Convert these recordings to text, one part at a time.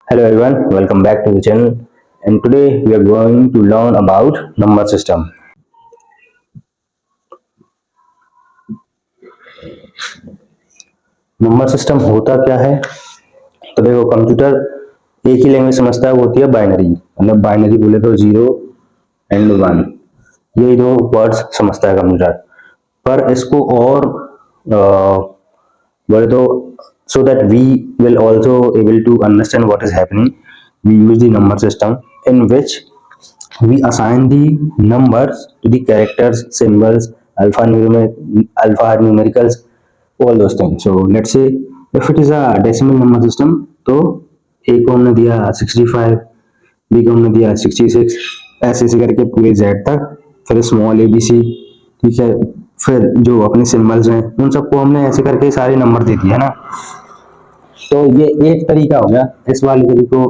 Hello everyone, welcome back to the channel, and today we are going to learn about number system. Number system होता क्या है? तो देखो, computer एक ही language समझता है, वो होती है बाइनरी। मतलब बाइनरी बोले तो 0 और 1, यही दो वर्ड्स समझता है कंप्यूटर। पर इसको और बोले तो so that we will also able to understand what is happening, we use the number system in which we assign the numbers to the characters, symbols, alpha numericals, all those things. So let's say if it is a decimal number system, तो a को हमने दिया 65, b को हमने दिया 66, ऐसे ऐसे करके पूरे z तक, फिर स्मॉल ए बी सी, ठीक है। फिर जो अपने सिंबल्स हैं उन सबको हमने ऐसे करके सारे नंबर दे दिए, है ना। तो ये एक तरीका हो गया। इस वाले तरीको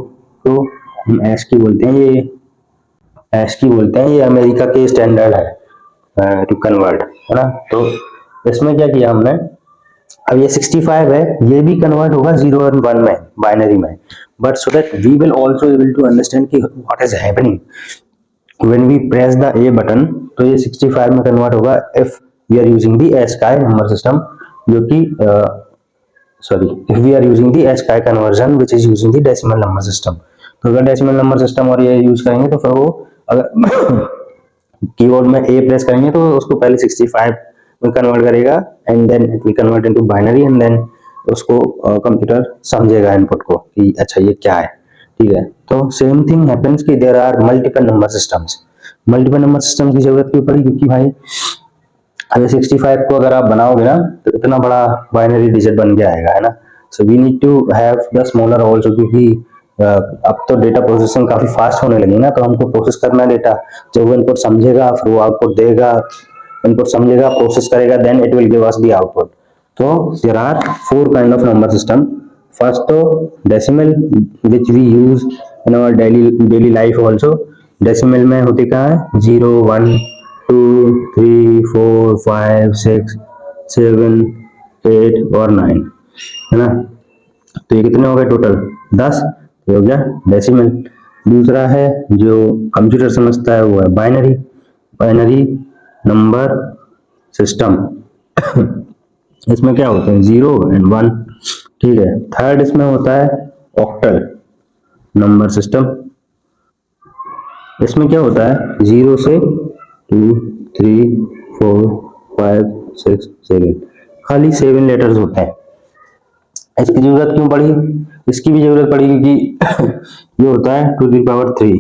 को हम ऐश की बोलते हैं, ये ऐश की बोलते हैं, ये अमेरिका के स्टैंडर्ड है टू कन्वर्ट, है ना। तो इसमें क्या किया हमने, अब ये 65 है, ये भी कन्वर्ट होगा 0 और 1 में, बाइनरी में। But so that we will also able to understand कि what is happening when we press the A button, तो ये 65 में कन्वर्ट होगा if we are using the ASCII number system, जो कि sorry, if we are using the ASCII conversion which is using the decimal number system. तो अगर decimal number system और ये यूज करेंगे तो फिर वो, अगर कीबोर्ड में ए प्रेस करेंगे तो उसको पहले 65 में कन्वर्ट करेगा, and then it will convert into binary, and then उसको कंप्यूटर समझेगा इनपुट को कि अच्छा ये क्या है, ठीक है। तो सेम थिंग हैपेंस कि there are multiple number systems. Multiple number system की जरूरत क्यों पड़ी? क्योंकि भाई अगर 65 को अगर आप बनाओगे ना, तो इतना बड़ा बाइनरी डिजिट बन के आएगा, है ना। So we need to have the smaller also, क्योंकि अब तो डेटा प्रोसेसिंग काफी फास्ट होने लगी ना, तो हमको प्रोसेस करना है डेटा। जब वो इनपुट समझेगा फिर वो आउटपुट देगा, इनपुट समझेगा, प्रोसेस करेगा, then it will give us the output. तो there are 4 kind of number system. First तो decimal, which we use in our daily life also. Decimal में होती क्या है? 0, 1, 2, 3, 4, 5, 6, 7, 8 और 9, है ना। तो ये कितने हो गए टोटल? 10। ये हो गया डेसिमल। दूसरा है जो कंप्यूटर समझता है, वो है बाइनरी, बाइनरी नंबर सिस्टम। इसमें क्या होते हैं? 0 और 1, ठीक है। थर्ड इसमें होता है ऑक्टल नंबर सिस्टम। इसमें क्या होता है? 0 से 2, 3, 4, 5, 6, 7, खाली 7 लेटर्स होते हैं। इसकी जरूरत क्यों पड़ी? इसकी भी जरूरत पड़ी क्योंकि ये होता है 2 की पावर 3,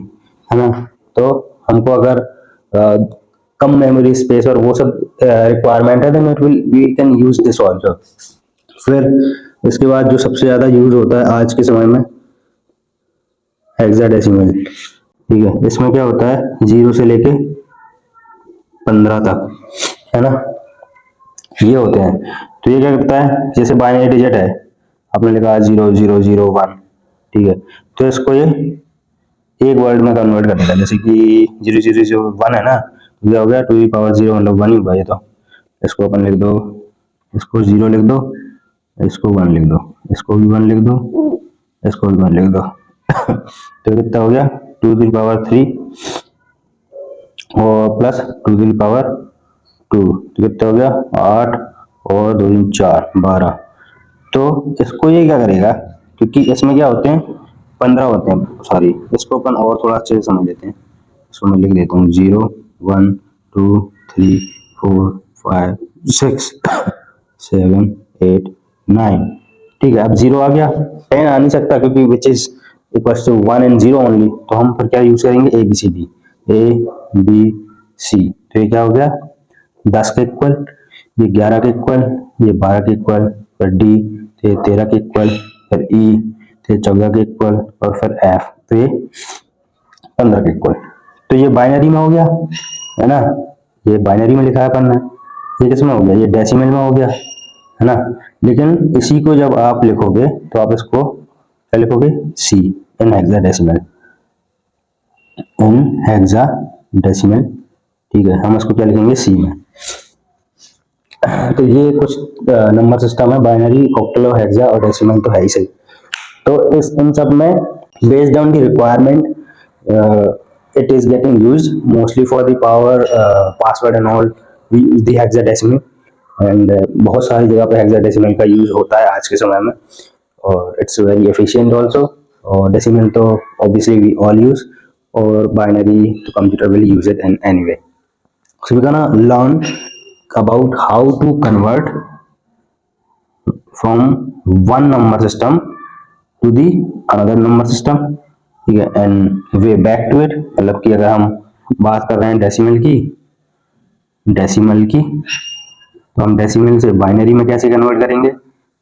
है ना। तो हमको अगर कम मेमोरी स्पेस और वो सब रिक्वायरमेंट है, then it will we can use this also. फिर इसके बाद जो सबसे ज्यादा यूज होता है आज के समय में, हेक्साडेसिमल, ठीक है। इसमें क्या होता है? 0 से लेके 15 तक, है ना, ये होते हैं। तो ये क्या करता है? जैसे बाइनरी डिजिट है, आपने लिखा 0, 0, 0, 1, ठीक है। तो इसको ये एक वर्ड में कन्वर्ट कर देगा, जैसे कि 0, 0, 0, 1 है ना, तो ये हो गया 2 की पावर 0, मतलब 1 ही हुआ ये। तो इसको अपन लिख दो, इसको 0 लिख दो, इसको 1 लिख दो, इसको भी 1 लिख दो, इसको भी 1 लिख दो। तो कितना हो गया? 2 की पावर 3 और प्लस 2 की पावर 2, तो कितना हो गया? 8 और 2 4, 12। तो इसको ये क्या करेगा, क्योंकि इसमें क्या होते हैं? 15 होते हैं, सॉरी, इसको अपन और थोड़ा अच्छे से समझ लेते हैं। इसको मैं लिख देता हूँ 0, 1, 2, 3, 4, 5, 6, 7, 8, 9, ठीक है। अब 0 आ गया, 10 आ नहीं सकता क्योंकि which is equal to 1 and 0 only. तो हम फिर क्या यूज करेंगे? A B C D, ABC। तो ये क्या हो गया? 10 के इक्वल, ये 11 के इक्वल, ये 12 के इक्वल, फिर डी, तो ये 13 के इक्वल, फिर ई, तो ये 14 के इक्वल, और फिर एफ, तो ये 15 के इक्वल। तो ये बाइनरी में हो गया, है ना, ये बाइनरी में लिखा है अपन ने। ये किस में हो गया? ये डेसिमल में हो गया, है ना। लेकिन इसी को जब आप लिखोगे तो आप इसको क्या लिखोगे? सी, इन हेक्साडेसिमल, इन हेक्साडेसिमल, ठीक है। हम इसको क्या लिखेंगे? सी में। तो ये कुछ नंबर सिस्टम है, बाइनरी, ऑक्टल और हेक्सा और डेसिमल तो है ही सही। तो इस इन सब में Based on the requirement, it is getting used mostly for the power, password and all. We use the hexadecimal, and बहुत सारी जगह पे hexadecimal का यूज होता है आज के समय में, और it's very efficient also. और decimal तो obviously we all use, और binary तो computer will use it in anyway. So we're gonna learn about how to convert from one number system to the another number system. ठीक है, and way back to it, मतलब कि अगर हम बात कर रहे हैं डेसिमल की तो हम डेसिमल से बाइनरी में कैसे कन्वर्ट करेंगे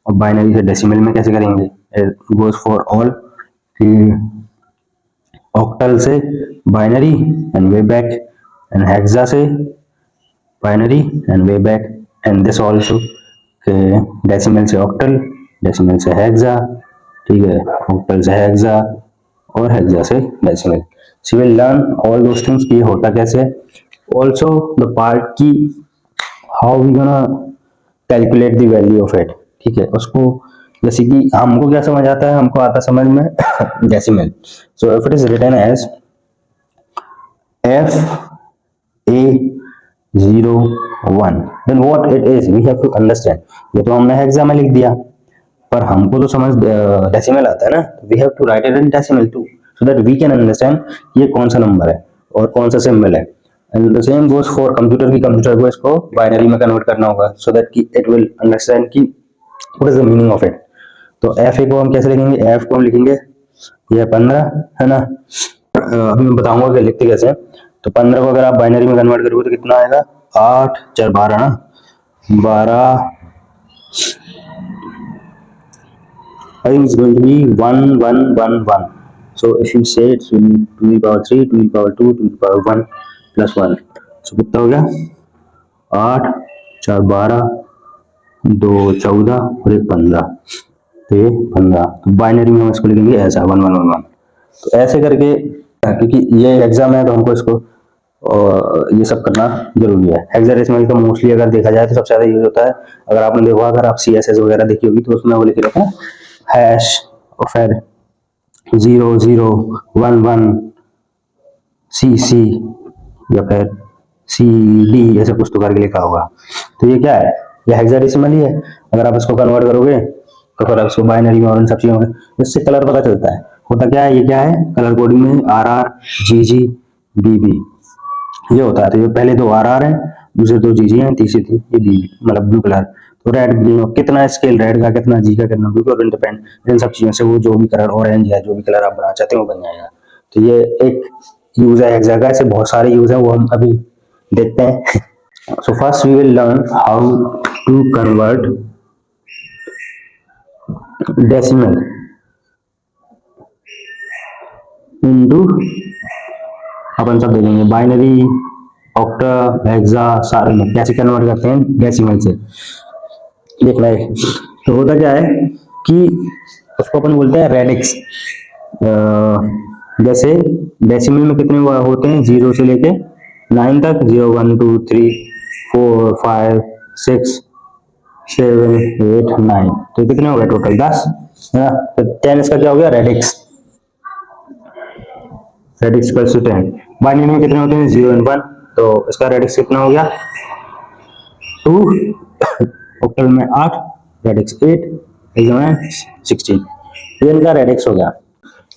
और बाइनरी से डेसिमल में कैसे करेंगे. Goes for all. ऑक्टल से binary and way back, and hexa से binary and way back, and this also decimal से ऑक्टल, डेसिमल से हेक्सा, ठीक है, ऑक्टल से हेक्सा और हेक्सा से decimal. So will learn all those things कि होता कैसे. ऑल्सो द पार्ट की how we gonna calculate the value of it. ठीक है, उसको जैसे कि हमको क्या समझ आता है, हमको आता समझ में decimal. So if it is written as FA01, then what it is we have to understand. ये तो हमने हेक्सा में लिख दिया, पर हमको तो समझ डेसिमल आता है ना, we have to write it in decimal too, so that we can understand ये कौन सा नंबर है और कौन सा सिंबल है. And the same goes for computer की, कंप्यूटर को इसको बाइनरी में कन्वर्ट करना होगा सो दैट कि इट विल अंडरस्टैंड कि what is the meaning of it. तो एफ ए को हम कैसे लिखेंगे, एफ को हम लिखेंगे ये 15 है ना. अभी मैं बताऊंगा कि लिखते कैसे हैं. तो 15 को अगर आप बाइनरी में कन्वर्ट करोगे तो कितना आएगा, 8 4 12 ना, 12, I think it's going to be 1 1 1 1. So if you say it's 2 to the power 3, 2 to the power 2, 2 to the power 1 plus 1. So कितना हो गया, 8 4 12, 2 14 और 1 15. तो ये 15. तो बाइनरी में हम इसको लिखेंगे ऐसा 1 1 1 1. तो ऐसे करके, क्योंकि ये एग्जाम है तो हमको इसको ये सब करना जरूरी है. हेक्साडेसिमल का मोस्टली अगर देखा जाए तो सबसे ज्यादा यूज होता है. अगर आपने देखा, अगर आप CSS वगैरह देखी होगी तो उसमें वो लिखे रहता है हैश और फिर 0 0 1 1 CC या फिर CD, ऐसे कुछ तो करके लिखा होगा. तो ये क्या है, ये हेक्साडेसिमल ही है. अगर आप इसको कन्वर्ट करोगे तो फिर आप इसको बाइनरी में और इन सब चीजों में, इससे कलर पता चलता है. होता क्या है, ये क्या है, कलर कोडिंग में RR GG BB ये होता है. तो ये पहले दो RR है, दूसरे दो GG हैं, तीसरी थी ये BB, मतलब ब्लू कलर. तो रेड ग्रीन, कितना स्केल रेड का, कितना G का, कितना ब्लू का, डिपेंड इन सब चीजों से वो जो भी कलर ऑरेंज है, जो भी कलर आप बनाना चाहते हैं वो बन जाएगा. तो ये एक यूज है हेक्सा का. ऐसे बहुत सारे यूज है, वो हम अभी देखते हैं. So first we will learn how to convert decimal into, अपन सब देखेंगे बाइनरी, ऑक्टा, हेक्सा, सारे में कैसे कन्वर्ट करते हैं डेसिमल से, देखना है. तो होता क्या है कि उसको अपन बोलते हैं रेडिक्स. जैसे डेसिमल में कितने होते हैं, 0 से लेके 9 तक, 0 1 2 3 4 5 6 7 8 9. तो कितने हो गए टोटल, 10 है ना. तो 10 इसका क्या हो गया, radix. Radix equal to 10. Binary में कितने होते हैं, 0 and 1. तो इसका रेडिक्स कितना हो गया, 2. ऑक्टल में 8, रेडिक्स 8, हेक्सा में 16. ये इनका रेडिक्स हो गया.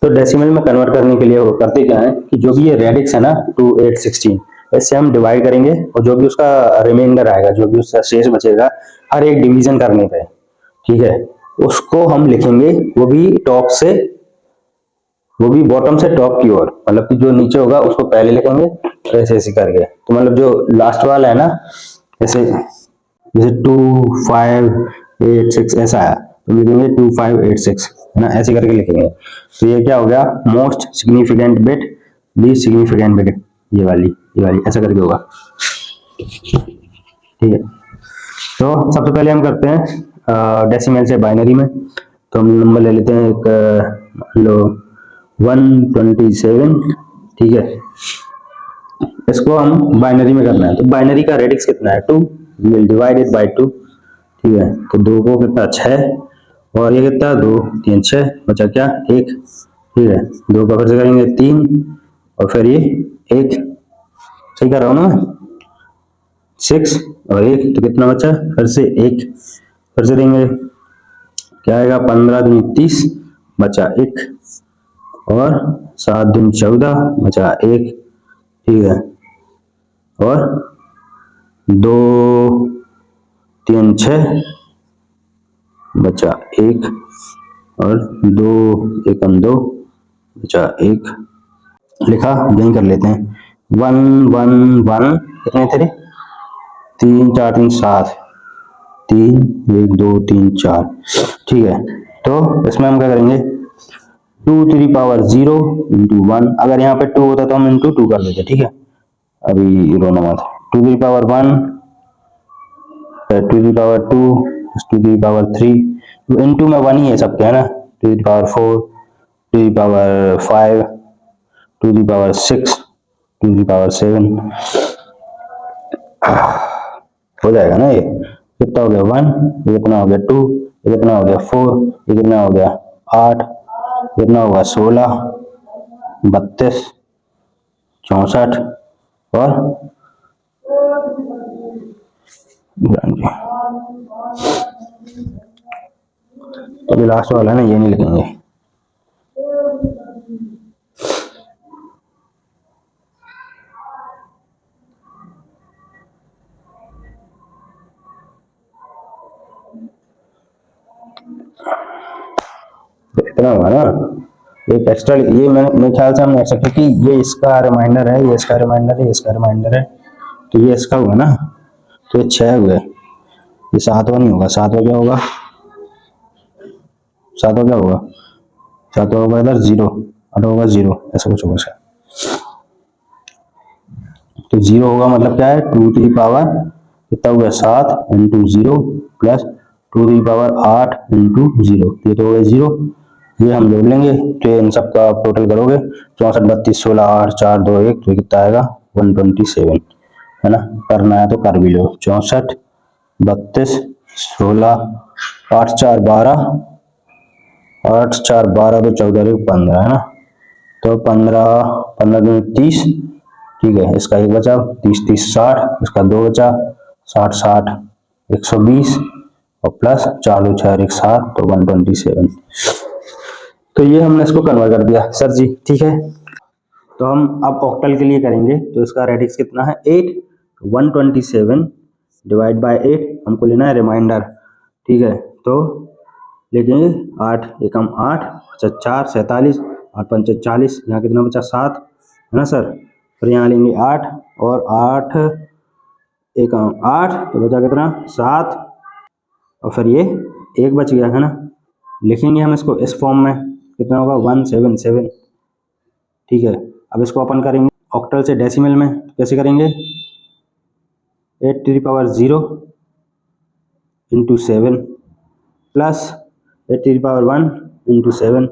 तो डेसिमल में कन्वर्ट करने के लिए वो करते क्या है कि जो भी ये रेडिक्स है ना 2 8 16, इससे हम डिवाइड करेंगे और जो भी उसका रिमाइंडर आएगा, जो भी उसका शेष बचेगा हर एक डिवीजन करने पे, ठीक है, उसको हम लिखेंगे वो भी टॉप से, वो भी बॉटम से टॉप की ओर, मतलब कि जो नीचे होगा उसको पहले लिखेंगे, ऐसे ऐसे करके. तो मतलब जो लास्ट वाला है ना, जैसे जैसे 2 5 8 6 ऐसा है तो लिखेंगे 2 5 8 6 है ना, ऐसे करके लिखेंगे. तो ये क्या हो गया, most significant bit, least significant bit, ये वाली ऐसा करके होगा. ठीक है, तो सबसे पहले हम करते हैं डेसिमल से बाइनरी में. तो हम नंबर ले लेते हैं एक, लो 127. ठीक है, इसको हम बाइनरी में करना है. तो बाइनरी का रेडिक्स कितना है, 2. We will divide it by 2. ठीक है, तो 2 को कितना, 6, और ये कितना, 2 3 6, बचा क्या, 1. ठीक है, 2 का फिर से करेंगे 3 और फिर ये 1, सही कर रहा हूँ ना मैं, 6 और 1 तो कितना बचा, फिर से 1, फिर से देंगे, क्या आएगा, 15 दूनी 30 बचा 1 और 7 दूनी 14 बचा 1, ठीक है, और 2 3 6 बचा 1 और 2 1 2 बचा 1, लिखा, यहीं कर लेते हैं, 1 1 1 कितने थे, 3 4 3 7, 3 1 2 3 4, ठीक है। तो इसमें हम क्या करेंगे, 2 to the power 0 इंटू 1, अगर यहाँ पे 2 होता तो हम इंटू 2 कर देते, ठीक है, अभी रोना मत, 2 to the power 1, 2 to the power 2, 2 to the power 3, तो इंटू में 1 ही है सबके, है ना, 2 to the power 4, 2 to the power 5, 2 to the power 6, 2 to the power 7, हो जाएगा ना ये, कितना हो गया 1, ये कितना हो गया 2, ये कितना हो गया 4, ये कितना हो गया 8, कितना होगा 16, 32, 64 और तो लास्ट वाला है ना, ये नहीं लिखेंगे, तो इतना होगा ना, एक एक्स्ट्रा, ये मेरे ख्याल से हम ऐसा, क्योंकि ये इसका रिमाइंडर है, ये इसका रिमाइंडर है, ये इसका रिमाइंडर है, तो ये इसका हुआ ना, तो ये 6 हुए, ये 7वां नहीं होगा, 7वां क्या होगा, 7वां क्या होगा, 7वां होगा इधर 0, 8 होगा 0, ऐसा कुछ होगा शायद, तो 0 होगा मतलब क्या है, 2 to the पावर कितना हुआ 7 into 0 plus 2 to the power 8 into 0, ये तो हो गया 0, ये हम जोड़ लेंगे, तो इन सबका आप टोटल करोगे 64 32 16 8 4 2 1, तो कितना आएगा 127, है ना, करना है तो कर भी लो, 64 32 16 8 4 12, 8 4 12 तो 14 15, है ना, तो 15 15 दूनी 30, ठीक है, इसका एक बचा, 30 30 60, इसका 2 बचा, 60 60 120 और प्लस 4 2 6 1 7, तो 127, तो ये हमने इसको कन्वर्ट कर दिया सर जी, ठीक है। तो हम अब ऑक्टल के लिए करेंगे, तो इसका रेडिक्स कितना है 8, 127 डिवाइड बाय 8 हमको लेना है रिमाइंडर, ठीक है, तो लेंगे 8 एकम 8 अच्छा 4 47 8 5 40, यहाँ कितना बचा 7, है ना सर, फिर यहाँ लेंगे 8 और 8 एकम 8, तो बचा कितना 7, और फिर ये 1 बच गया, है ना, लिखेंगे हम इसको इस फॉर्म में, कितना होगा 177, ठीक है। अब इसको अपन करेंगे ऑक्टल से डेसिमल में, कैसे करेंगे, 8 to the power 0 into 7 plus 8 to the power 1 into 7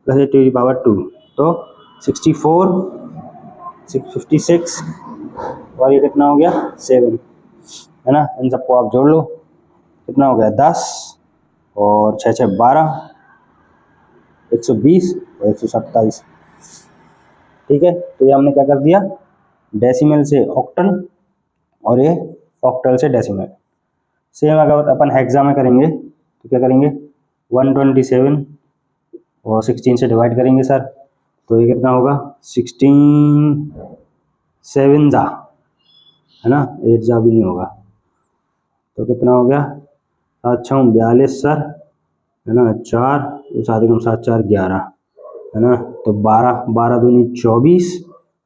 plus 8 to the power 2, तो 64 656 और ये कितना हो गया 7, है ना, इन सबको आप जोड़ लो, कितना हो गया 10 और 6 6 12, 120 और 127, ठीक है। तो ये हमने क्या कर दिया, डेसिमल से ऑक्टल और ये ऑक्टल से डेसिमल। सेम अगर अपन हेक्सा में करेंगे तो क्या करेंगे, 127 और 16 से डिवाइड करेंगे सर, तो ये कितना होगा 16 7 जा, है ना, 8 जा भी नहीं होगा, तो कितना हो गया 7 6 42 सर, है ना, 4 7 7 4 11, है ना, तो 12 12 दूनी 24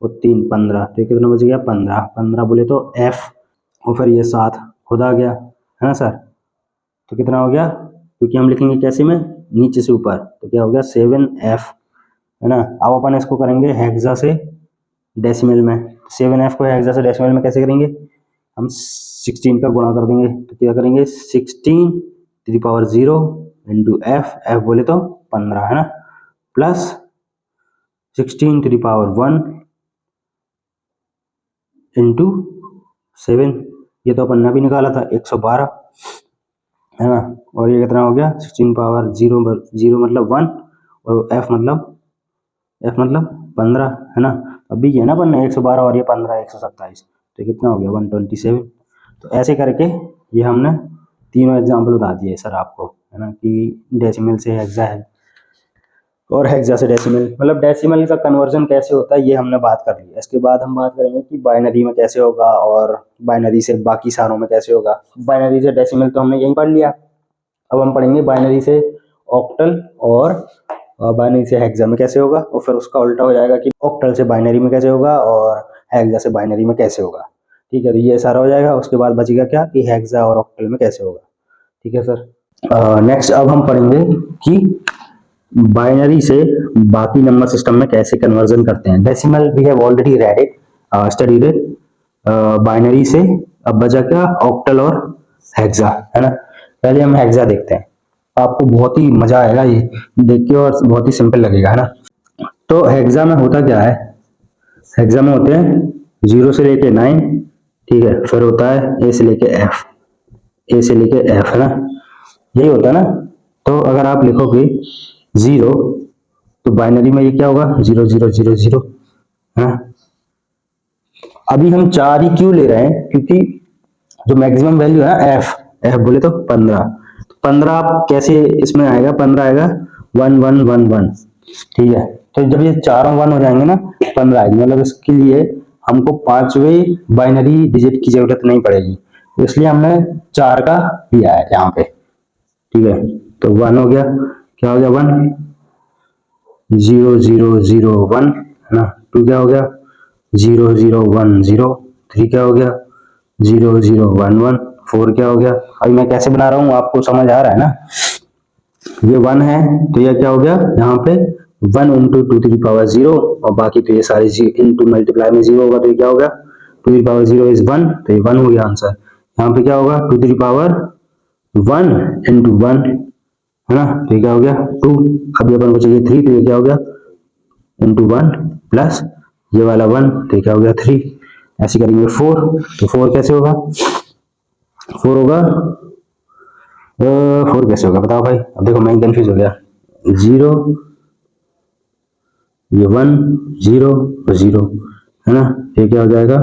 और 3 15, तो कितना बच गया 15 15 बोले तो F, और फिर ये 7 खुद आ गया, है ना सर, तो कितना हो गया, क्योंकि हम लिखेंगे कैसे में, नीचे से ऊपर, तो क्या हो गया 7F, है ना। अब अपन इसको करेंगे हेक्सा से डेसिमल में, 7F को हेक्सा से डेसिमल में कैसे करेंगे, हम 16 का गुणा कर देंगे, तो क्या करेंगे 16 to the power 0 into F, F बोले तो 15, है ना, plus 16 to the power 1 into 7, ये तो अपन ने भी निकाला था 112, है ना, और ये कितना हो गया 16 पावर 0 0 मतलब 1 और F मतलब F मतलब 15 है ना। अभी ये ना अपन 112 और ये 15 127, तो कितना हो गया 127। तो ऐसे करके ये हमने तीनों एग्जाम्पल बता दिए सर आपको, है ना, कि डेसिमल से हेक्सा है और हेक्सा से डेसिमल, मतलब डेसिमल का कन्वर्जन कैसे होता है ये हमने बात कर ली। इसके बाद हम बात करेंगे कि बाइनरी में कैसे होगा और बाइनरी से बाकी सारों में कैसे होगा। बाइनरी से डेसिमल तो हमने यहीं पढ़ लिया, अब हम पढ़ेंगे बाइनरी से ऑक्टल और बाइनरी से हेक्सा में कैसे होगा, और फिर उसका उल्टा हो जाएगा कि ऑक्टल से बाइनरी में कैसे होगा और हेक्सा से बाइनरी में कैसे होगा। ठीक है, तो ये सारा हो जाएगा। उसके बाद बचेगा क्या कि हेक्सा और ऑक्टल में कैसे होगा। ठीक है सर। नेक्स्ट अब हम पढ़ेंगे कि बाइनरी से बाकी नंबर सिस्टम में कैसे कन्वर्जन करते हैं। Decimal we have already read it, studied it. Binary से अब बचा क्या, ऑक्टल और हेक्सा, है ना। पहले हम हेक्सा देखते हैं, आपको बहुत ही मजा आएगा ये देख के और बहुत ही सिंपल लगेगा, है ना। तो हेक्सा में होता क्या है, हेक्सा में होते हैं 0 से लेके 9, ठीक है, फिर होता है ए से लेके एफ, ए से लेके एफ, है ना, यही होता है ना। तो अगर आप लिखोगे 0 तो बाइनरी में ये क्या होगा 0 0 0 0, है ना। अभी हम 4 ही क्यों ले रहे हैं, क्योंकि जो मैक्सिमम वैल्यू है ना एफ, एफ बोले तो 15, 15 आप कैसे इसमें आएगा, 15 आएगा 1 1 1 1, ठीक है। तो जब ये चारों 1 हो जाएंगे ना 15 आएगी, मतलब इसके लिए हमको 5वें बाइनरी डिजिट की जरूरत नहीं पड़ेगी, इसलिए हमने 4 का लिया है यहाँ पे, ठीक है। तो 1 हो गया, क्या हो गया 1 0 0 0 1, है ना। 2 क्या हो गया 0 0 1 0, 3 क्या हो गया 0 0 1 1, 4 क्या हो गया, अभी मैं कैसे बना रहा हूँ आपको समझ आ रहा है ना। ये 1 है तो ये क्या हो गया यहाँ पे 1 इंटू 2 टू द पावर 0, और बाकी तो ये सारे इंटू मल्टीप्लाई में 0 होगा, तो ये क्या होगा 2 टू द पावर 0 इज 1, तो ये 1 हो गया आंसर। यहाँ पे क्या होगा 2 टू द पावर 1 इंटू 1, है ना, तो ये क्या हो गया 2, अभी अपन को चाहिए 3, तो ये क्या हो गया इंटू 1 प्लस ये वाला 1, तो ये क्या हो गया 3। ऐसे करेंगे 4, तो 4 कैसे होगा, 4 होगा 4 कैसे होगा बताओ भाई, अब देखो मैं कंफ्यूज हो गया, 0 ये 1 0 और 0, है ना, ये क्या हो जाएगा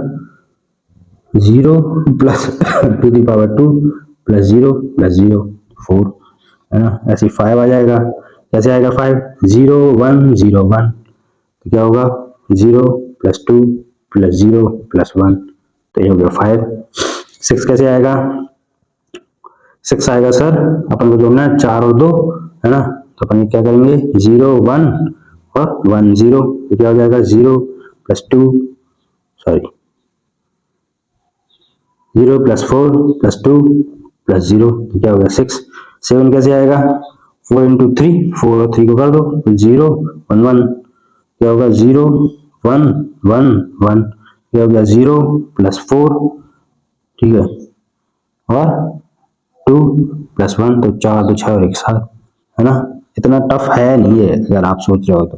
0 plus 2 the power 2 plus 0 plus 0 4, है ना। ऐसे 5 आ जाएगा, कैसे आएगा 5 0 1 0 1, तो क्या होगा 0 प्लस 2 प्लस 0 प्लस 1, तो ये हो गया 5। 6 कैसे आएगा, 6 आएगा सर अपन को जोड़ना है 4 और 2, है ना, तो अपन क्या करेंगे 0 1 और 1 0, तो क्या हो जाएगा 0 plus 2 sorry 0 plus 4 plus 2 plus 0, तो क्या हो गया 6। 7 कैसे आएगा 4 इंटू 3, 4 और 3 को कर दो 0 1 1, क्या होगा 0 1 1 1, क्या हो गया 0 प्लस 4, ठीक है, और 2 प्लस 1, तो 4 2 6 और 1 7, है ना। इतना टफ है नहीं है अगर आप सोच रहे हो तो।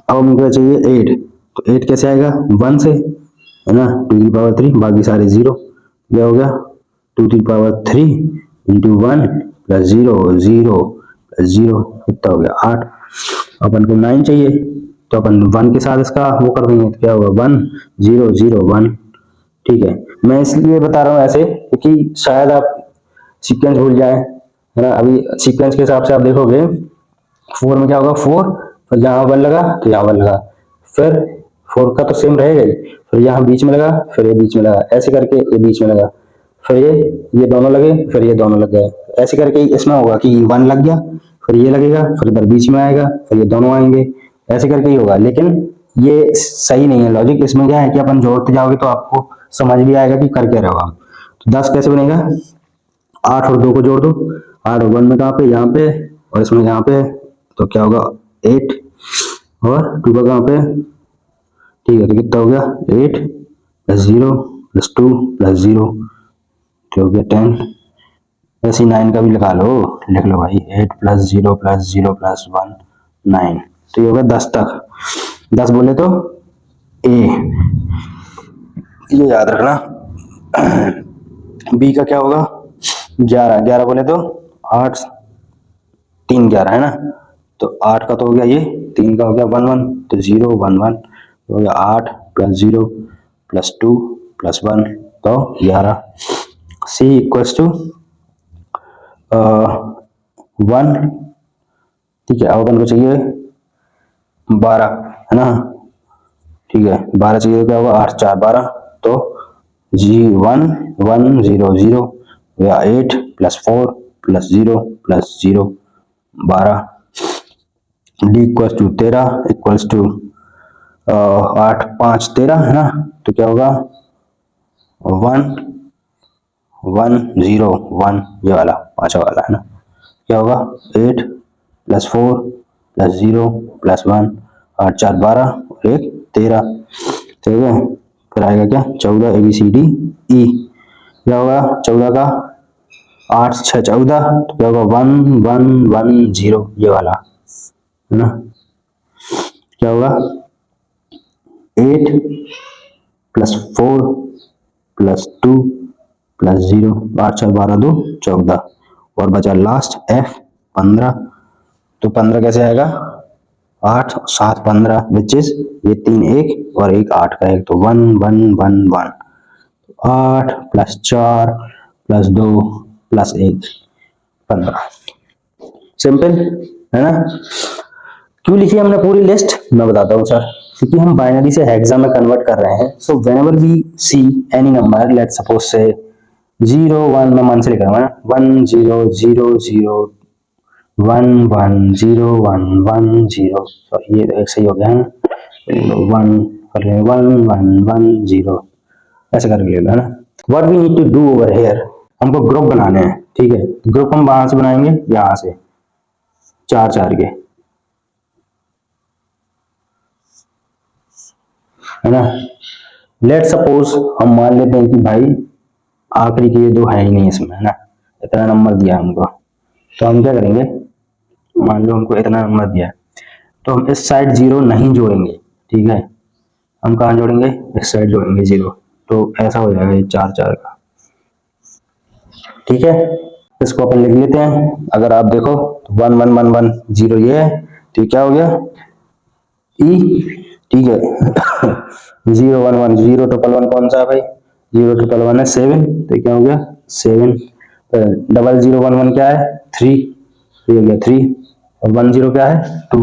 अब हमको चाहिए 8, तो 8 कैसे आएगा 1 से, है ना, 2 की पावर 3 बाकी सारे 0, क्या हो गया 2 की पावर 3 इंटू 1 प्लस 0 0 प्लस 0, कितना हो गया 8। अपन को 9 चाहिए, तो अपन 1 के साथ इसका वो कर देंगे, तो क्या होगा 1 0 0 1, ठीक है। मैं इसलिए बता रहा हूँ ऐसे क्योंकि शायद आप सीक्वेंस भूल जाए, है ना। अभी सीक्वेंस के हिसाब से आप देखोगे 4 में क्या होगा 4, फिर जहाँ 1 लगा तो यहाँ 1 लगा, फिर 4 का तो सेम रहेगा ही, फिर यहाँ बीच में लगा, फिर ये बीच में लगा, ऐसे करके ये बीच में लगा, फिर ये दोनों लगे, फिर ये दोनों लग गए, ऐसे करके इसमें होगा कि 1 लग गया, फिर ये लगेगा, फिर इधर बीच में आएगा, फिर ये दोनों आएंगे, ऐसे करके ही होगा। लेकिन ये सही नहीं है लॉजिक, इसमें क्या है कि अपन जोड़ते जाओगे तो आपको समझ भी आएगा कि कर क्या रहे हो आप। तो 10 कैसे बनेगा, 8 और 2 को जोड़ दो, 8 और 1 में कहाँ पे यहाँ पे, और इसमें यहाँ पे, तो क्या होगा 8 और 2 का कहाँ पे, ठीक है, तो कितना हो गया 8 प्लस 0 प्लस 2 प्लस 0, तो हो गया 10। ऐसे 9 का भी लगा लो, लिख लो भाई 8 प्लस 0 प्लस 0 प्लस 1 9, तो ये हो गया 10 तक। 10 बोले तो ए, ये याद रखना। बी का क्या होगा 11, 11 बोले तो 8 3 11, है ना, तो 8 का तो हो गया ये 3 का हो गया 1 1, तो 0 1 1 हो गया 8 प्लस 0 प्लस 2 प्लस 1 तो 11। सी इक्वल्स टू 1, ठीक है, अब अपन को चाहिए 12, है ना, ठीक है, 12 चाहिए, क्या होगा 8 4 12, तो जी 1 1 0 0 या 8 plus 4 plus 0 plus 0 12। D equals to 13 equals to 8 5 13, है ना, तो क्या होगा 1 1 0 1, ये वाला पांचवा वाला, है ना, क्या होगा 8 प्लस 4 प्लस 0 प्लस 1, 8 4 12 और 1 13, ठीक है, फिर आएगा क्या 14 ABCD E, क्या होगा 14 का 8 6 14, तो क्या होगा 1 1 1 0, ये वाला, है ना, क्या होगा 8 प्लस 4 प्लस 2 प्लस 0, 8 4 12 2 14, और बचा लास्ट F 15, तो 15 कैसे आएगा 8 7 15 विच इज ये 3 1 और 1 8 का 1, तो 1 1 1 1, 8 प्लस 4 प्लस 2 प्लस 1 15। सिंपल, है ना। क्यों लिखी हमने पूरी लिस्ट, मैं बताता हूँ सर, क्योंकि हम बाइनरी से हेक्सा में कन्वर्ट कर रहे हैं। So whenever we see any number, let suppose say 0 1, मैं मन से लिख रहा हूँ 1 0 0 0 1 1 0 1 1 0, तो ये एक सही हो गया है, 1 कर ले 1 1 1 0, ऐसे करके ले लो, है ना। What we need to do over here, हमको ग्रुप बनाने हैं, ठीक है, ग्रुप हम कहाँ से बनाएंगे, यहाँ से 4 4 के, है ना। लेट सपोज हम मान लेते हैं कि भाई आखिरी के ये दो है ही नहीं इसमें, है ना, इतना नंबर दिया हमको, तो हम क्या करेंगे, मान लो हमको इतना नंबर दिया, तो हम इस साइड 0 नहीं जोड़ेंगे, ठीक है, हम कहाँ जोड़ेंगे, इस साइड जोड़ेंगे 0, तो ऐसा हो जाएगा ये 4 4 का, ठीक है। इसको अपन लिख लेते हैं, अगर आप देखो तो 1 1 1 1 0 ये है, तो ये क्या हो गया ई, ठीक है। 0 1 1 0 ट्रिपल 1 कौन सा है भाई, 0 ट्रिपल 1 है 7, तो क्या हो गया 7, डबल 0 1 1 क्या है 3, तो ये हो गया 3, और 1 0 क्या है 2,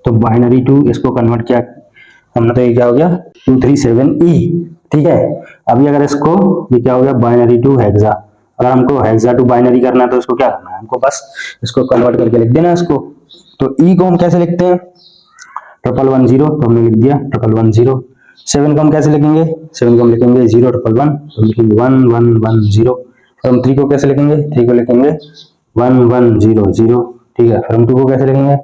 तो बाइनरी 2 इसको कन्वर्ट किया हमने, तो ये क्या हो गया 237E, ठीक है। अभी अगर इसको, ये क्या हो गया बाइनरी टू हेक्सा, अगर हमको हेक्सा टू बाइनरी करना है तो इसको क्या करना है, हमको बस इसको कन्वर्ट करके लिख देना है इसको। तो ई को हम कैसे लिखते हैं, 111 0, तो हमने लिख दिया 111 0। 7 को हम कैसे लिखेंगे, 7 को हम लिखेंगे 0 1 1, तो लिखेंगे 1 1 1 0। फिर हम 3 को कैसे लिखेंगे, 3 को लिखेंगे 1 1 0 0, ठीक है। फिर हम 2 को कैसे लिखेंगे,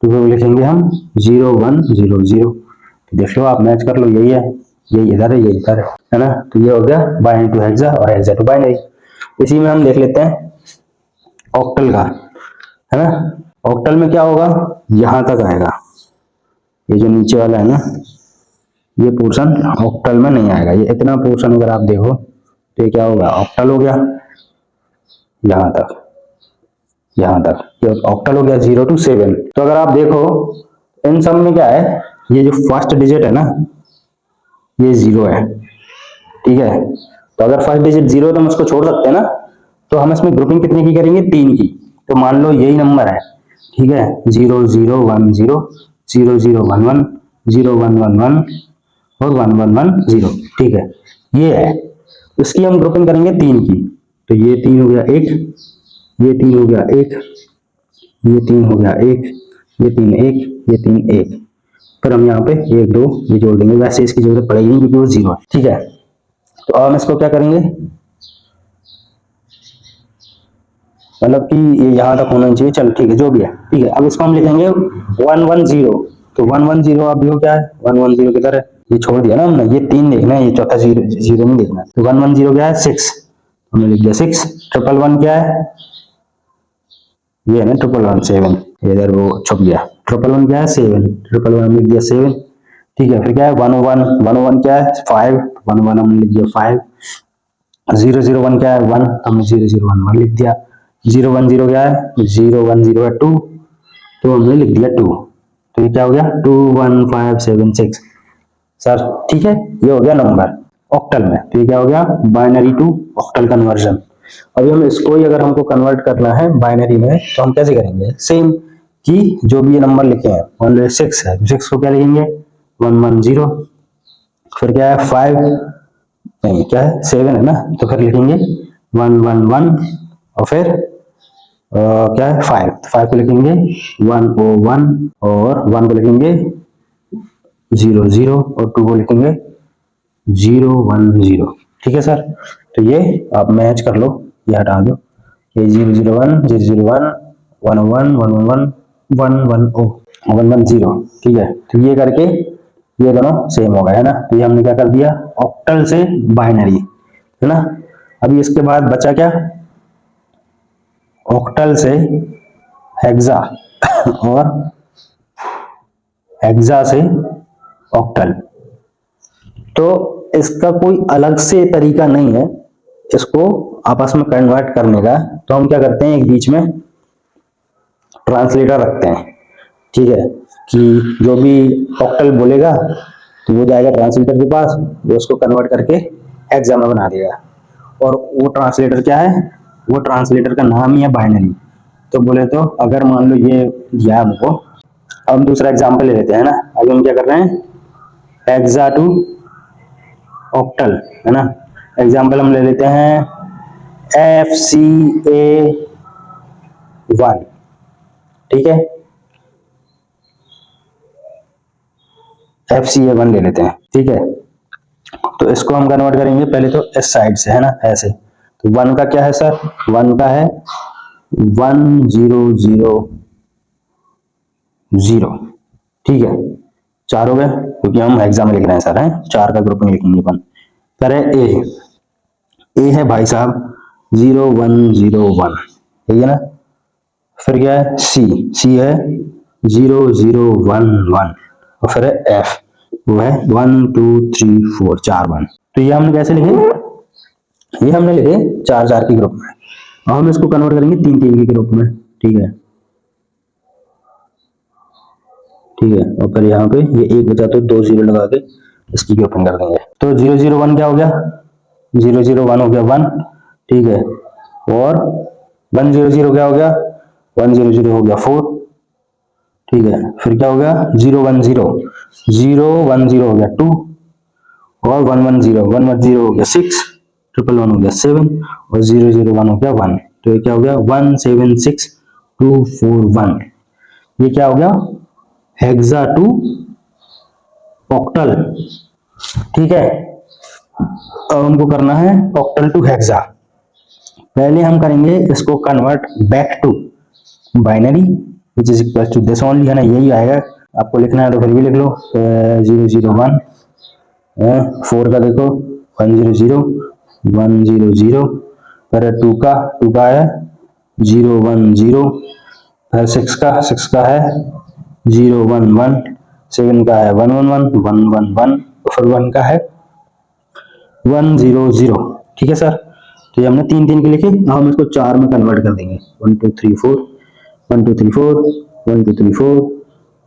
2 को लिखेंगे हम 0 1 0 0, देख लो आप मैच कर लो, यही है, यही इधर है, यही इधर है ना। तो ये हो गया बाइनरी टू हेक्सा और हेक्सा टू बाइनरी। इसी में हम देख लेते हैं ऑक्टल का, है ना। ऑक्टल में क्या होगा, यहां तक आएगा, ये जो नीचे वाला है ना, ये पोर्शन ऑक्टल में नहीं आएगा, ये इतना पोर्शन अगर आप देखो तो ये क्या होगा ऑक्टल हो गया, यहां तक, यहां तक ये ऑक्टल हो गया 0 to 7। तो अगर आप देखो इन सब में क्या है, ये जो फर्स्ट डिजिट है ना ये 0 है, ठीक है। तो अगर फर्स्ट डिजिट 0 है तो हम इसको छोड़ सकते हैं ना, तो हम इसमें ग्रुपिंग कितने की करेंगे, 3 की। तो मान लो यही नंबर है, ठीक है, 0 0 1 0 0 0 1 1 0 1 1 1 और 1 1 1 0, ठीक है, ये है। इसकी हम ग्रुपिंग करेंगे 3 की, तो ये 3 हो गया 1, ये 3 हो गया 1, ये 3 हो गया 1, ये 3 1, ये 3 1, फिर हम यहाँ पे 1 2 ये जोड़ देंगे, वैसे इसकी जरूरत पड़ेगी नहीं क्योंकि वो 0 है, ठीक है। तो अब हम इसको क्या करेंगे, मतलब कि ये यहाँ तक होना चाहिए, चल ठीक है जो भी है, ठीक है। अब इसको हम लिखेंगे 1 1 0, तो 1 1 0 अब यो क्या है 1 1 0 किधर है, ये छोड़ दिया ना हमने, ये 3 देखना है, ये चौथा 0 0 नहीं देखना है। तो 1 1 0 क्या है 6, हमने लिख दिया 6। ट्रिपल 1 क्या है, ये है ना 1 1 7, इधर वो छुप गया, 1 1 क्या है 7, 1 1 हमने लिख दिया 7, ठीक है। फिर क्या है 1 1 1 1 क्या है 5, 1 1 हमने लिख दिया 5। 0 0 1 क्या है 1, हमने 0 0 1 1 लिख दिया। 0 1 0 क्या है 0 1 0 है 2, तो हमने लिख दिया 2, तो ये क्या हो गया 21576 सर, ठीक है। ये हो गया नंबर ऑक्टल में, तो ये क्या हो गया बाइनरी टू ऑक्टल कन्वर्जन। अभी हम इसको ही अगर हमको कन्वर्ट करना है बाइनरी में तो हम कैसे करेंगे, सेम कि जो भी ये नंबर लिखे हैं, मान लो 6 है, 6 को क्या लिखेंगे 110, फिर क्या है 5, नहीं क्या है 7 है ना, तो फिर लिखेंगे 111, और फिर क्या है 5 को लिखेंगे 101, और 1 को लिखेंगे 00, और 2 को लिखेंगे 010। ठीक है सर, तो ये आप मैच कर लो, ये हटा दो, ये 001 001 101 111 110, ठीक है। तो ये करके ये दोनों सेम हो गए है ना, तो ये हमने क्या कर दिया ऑक्टल से बाइनरी, है ना। अभी इसके बाद बचा क्या, ऑक्टल से हेक्सा और हेक्सा से ऑक्टल। तो इसका कोई अलग से तरीका नहीं है इसको आपस में कन्वर्ट करने का, तो हम क्या करते हैं एक बीच में ट्रांसलेटर रखते हैं, ठीक है, कि जो भी ऑक्टल बोलेगा तो वो जाएगा ट्रांसलेटर के पास, वो उसको कन्वर्ट करके हेक्सा में बना देगा। और वो ट्रांसलेटर क्या है, वो ट्रांसलेटर का नाम ही है बाइनरी। तो बोले तो अगर मान लो ये दिया हमको, अब हम दूसरा एग्जांपल ले लेते हैं ना। अभी हम क्या कर रहे हैं हेक्सा टू ऑक्टल, है ना। एग्जांपल हम ले लेते हैं FCA1, ठीक है, FCA1 ले लेते हैं, ठीक है। तो इसको हम कन्वर्ट करेंगे पहले तो इस साइड से, है ना, ऐसे। तो 1 का क्या है सर, 1 का है 1000, ठीक है। 4 हो गए क्योंकि हम एग्जाम में लिख रहे हैं सर, है 4 का ग्रुप में लिखेंगे अपन। करें ए है भाई साहब 0101, ठीक है ना। फिर क्या है सी है 0011, और फिर है एफ, वो है 1 2 3 4 4 1। तो ये हमने कैसे लिखे, ये हमने लिखे 4 4 के ग्रुप में, और हम इसको कन्वर्ट करेंगे 3 3 के ग्रुप में, ठीक है, ठीक है। और फिर यहाँ पे ये एक बचा तो 2 0 लगा के इसकी ग्रुपिंग कर देंगे। तो 001 क्या हो गया, 001 हो गया 1, ठीक है। और 100 क्या हो गया, 100 हो गया 4, ठीक है। फिर क्या हो गया 010 हो गया 2, और 110 हो गया 6, 111 हो गया 7, और 001 हो गया 1। तो ये क्या हो गया 176241। ये क्या हो गया हेक्सा टू ऑक्टल, ठीक है। अब हमको करना है ऑक्टल टू हेक्सा। पहले हम करेंगे इसको convert back to binary which is equal to this only, है ना, यही आएगा। आपको लिखना है तो फिर भी लिख लो 001, 4 का देखो 100 100, फिर 2 का है 010, फिर 6 का है 011, 7 का है 111 111, फिर 1 का है 100, ठीक है सर। तो ये हमने 3 3 के लिखे, हम इसको 4 में कन्वर्ट कर देंगे 1 2 3 4 1 2 3 4 1 2 3 4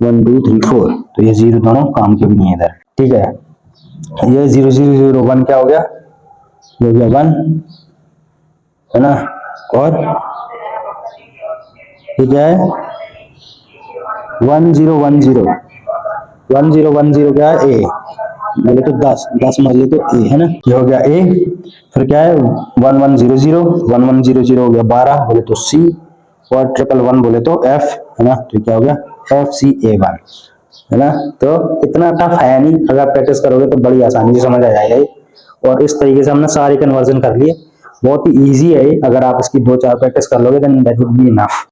1 2 3 4। तो ये 0 दोनों काम के भी नहीं है इधर, ठीक है। ये 0001 क्या हो गया, ये हो गया 1, है ना। और ये क्या है 1010 क्या है ए, बोले तो 10 मान ली तो ए, है ना। ये हो गया ए। फिर क्या है 1100 हो गया 12, बोले तो सी, और 111 बोले तो एफ, है ना। तो क्या हो गया FCA1, है ना। तो इतना टफ है नहीं, अगर प्रैक्टिस करोगे तो बड़ी आसानी से समझ आ जाएगा ये। और इस तरीके से हमने सारे कन्वर्जन कर लिए, बहुत ही इजी है ये। अगर आप इसकी 2 4 प्रैक्टिस कर लोगे then that would be enough.